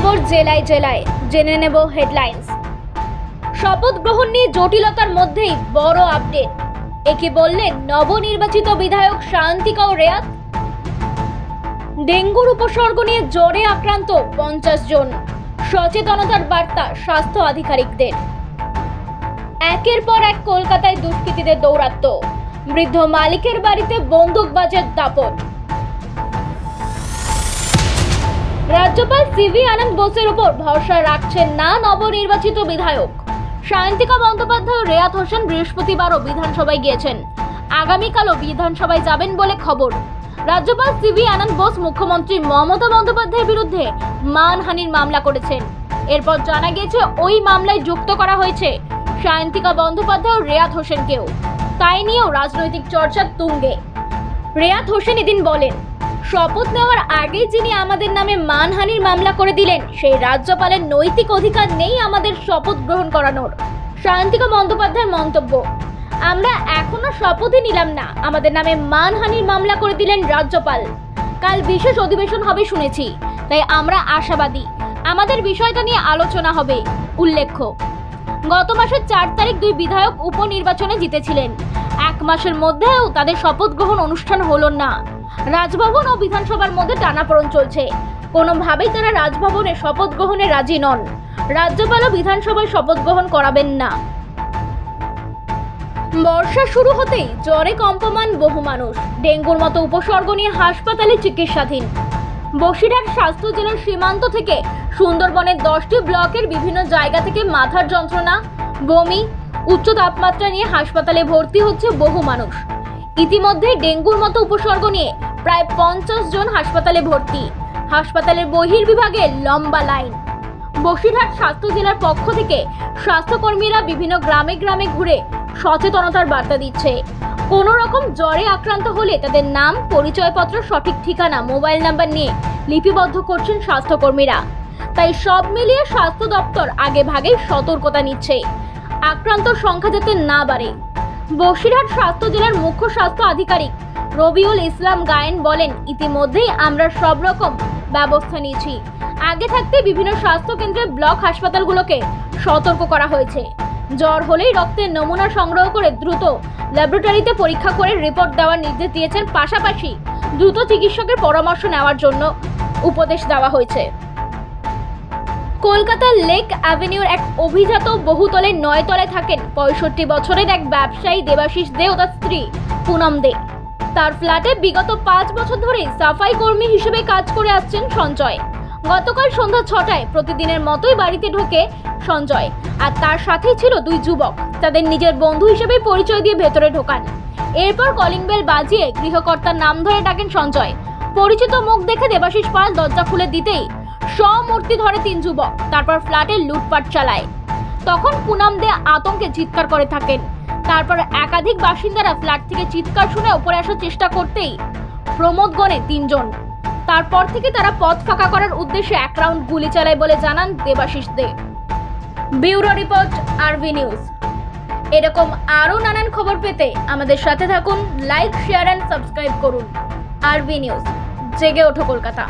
খবর জেলায় জেলায় জেনে নেব হেডলাইন্স। শপথ গ্রহণ নিয়ে জটিলতার মধ্যেই বড় আপডেট। একে বললেন নবনির্বাচিত বিধায়ক শান্তিকা ও রেয়াত। ডেঙ্গুর উপসর্গ নিয়ে জ্বরে আক্রান্ত 50 জন, সচেতনতার বার্তা স্বাস্থ্য আধিকারিকদের। একের পর এক কলকাতায় দুষ্কৃতীদের দৌরাত্ম্য, বৃদ্ধ মালিকের বাড়িতে বন্দুকবাজের দাপট। রাজ্যপাল সিভি আনন্দ বোসের উপর ভরসা রাখছেন না নবনির্বাচিত বিধায়ক সায়ন্তিকা বন্দ্যোপাধ্যায় ও রেয়াত হোসেন বৃহস্পতিবারও বিধানসভায় গিয়েছেন। আগামীকালও বিধানসভায় যাবেন বলে খবর। রাজ্যপাল সিভি আনন্দ বোস মুখ্যমন্ত্রী মমতা বন্দ্যোপাধ্যায়ের বিরুদ্ধে মানহানির মামলা করেছেন। এরপর জানা গিয়েছে ওই মামলায় যুক্ত করা হয়েছে সায়ন্তিকা বন্দ্যোপাধ্যায় ও রেয়াত হোসেনকেও। তাই নিয়েও রাজনৈতিক চর্চা তুঙ্গে। রেয়াত হোসেন এদিন বলেন, শপথ নেওয়ার আগে যিনি আমাদের নামে মানহানির মামলা করে দিলেন সেই রাজ্যপালের নৈতিক অধিকার নেই আমাদের শপথ গ্রহণ করানোর। শান্তিকা বন্দ্যোপাধ্যায়ের মন্তব্য, আমরা এখনো শপথই নিলাম না, আমাদের নামে মানহানির মামলা করে দিলেন রাজ্যপাল। কাল বিশেষ অধিবেশন হবে শুনেছি, তাই আমরা আশাবাদী আমাদের বিষয়টা নিয়ে আলোচনা হবে। উল্লেখ্য, গত মাসের 4 তারিখ দুই বিধায়ক উপনির্বাচনে জিতেছিলেন। 1 মাসের মধ্যেও তাদের শপথ গ্রহণ অনুষ্ঠান হলো না। রাজভবন ও বিধানসভার মধ্যে টানাপোড়েন চলছে। কোনোভাবেই তারা রাজভবনে শপথ গ্রহণে রাজি নন। রাজ্যপালও বিধানসভায় শপথ গ্রহণ করাবেন না। বর্ষা শুরু হতেই জ্বরে কম্পমান বহু মানুষ, ডেঙ্গুর মতো উপসর্গ নিয়ে হাসপাতালে চিকিৎসাধীন। বসিরহাট স্বাস্থ্য জেলার সীমান্ত থেকে সুন্দরবনের 10টি ব্লকের বিভিন্ন জায়গা থেকে মাথার যন্ত্রণা, বমি, উচ্চ তাপমাত্রা নিয়ে হাসপাতালে ভর্তি হচ্ছে বহু মানুষ। ইতিমধ্যে ডেঙ্গুর মতো উপসর্গ নিয়ে প্রায় 50 জন হাসপাতালে ভর্তি। হাসপাতালের বহির্বিভাগে লম্বা লাইন। বসিরহাট স্বাস্থ্য জেলার পক্ষ থেকে স্বাস্থ্যকর্মীরা বিভিন্ন গ্রামে গ্রামে ঘুরে সচেতনতার বার্তা দিচ্ছে। কোনো রকম জ্বরে আক্রান্ত হলে তাদের নাম, পরিচয়পত্র, সঠিক ঠিকানা, মোবাইল নাম্বার নিয়ে লিপিবদ্ধ করছেন স্বাস্থ্যকর্মীরা। তাই সব মিলিয়ে স্বাস্থ্য দপ্তর আগে ভাগেই সতর্কতা নিচ্ছে আক্রান্তর সংখ্যা যাতে না বাড়ে। বসিরহাট স্বাস্থ্য জেলার মুখ্য স্বাস্থ্য আধিকারিক রবিউল ইসলাম গায়েন বলেন, ইতিমধ্যেই আমরা সব রকম ব্যবস্থা নিয়েছি। আগে থাকতে বিভিন্ন স্বাস্থ্য কেন্দ্রের ব্লক হাসপাতালগুলোকে সতর্ক করা হয়েছে। জ্বর হলেই রক্তের নমুনা সংগ্রহ করে দ্রুত ল্যাবরেটরিতে পরীক্ষা করে রিপোর্ট দেওয়ার নির্দেশ দিয়েছেন। পাশাপাশি দ্রুত চিকিৎসকের পরামর্শ নেওয়ার জন্য উপদেশ দেওয়া হয়েছে। কলকাতার লেক অ্যাভিনিউর এক অভিজাত বহুতলের 9 তলায় থাকেন 65 বছরের এক ব্যবসায়ী দেবাশিস দে ও তার স্ত্রী পুনম দে। তার ফ্ল্যাটে বিগত 5 বছর ধরে সাফাই কর্মী হিসেবে কাজ করে আসছেন সঞ্জয়। গতকাল সন্ধ্যা 6টায় প্রতিদিনের মতোই বাড়িতে ঢোকে সঞ্জয়, আর তার সাথেই ছিল 2 যুবক। তাদের নিজের বন্ধু হিসেবে পরিচয় দিয়ে ভেতরে ঢোকান। এরপর কলিং বেল বাজিয়ে গৃহকর্তার নাম ধরে ডাকেন সঞ্জয়। পরিচিত মুখ দেখে দেবাশিস পাল দরজা খুলে দিতেই মূর্তি ধরে 3 যুবক। তারপর ফ্ল্যাটে লুটপাট চালায়। তখন পুনম দে আতঙ্কে চিৎকার করে থাকেন। তারপর একাধিক বাসিন্দারা ফ্ল্যাট থেকে চিৎকার শুনে উপরে আসার চেষ্টা করতেই প্রমোদ গণে 3 জন। তারপর থেকে তারা পথ ফাঁকা করার উদ্দেশ্যে 1 রাউন্ড গুলি চালায় বলে জানান Debashis De. Bureau report RV news. এরকম আরও নানান খবর পেতে আমাদের সাথে থাকুন। লাইক, শেয়ার এন্ড সাবস্ক্রাইব করুন। আরভি নিউজ, জেগে ওঠো কলকাতা।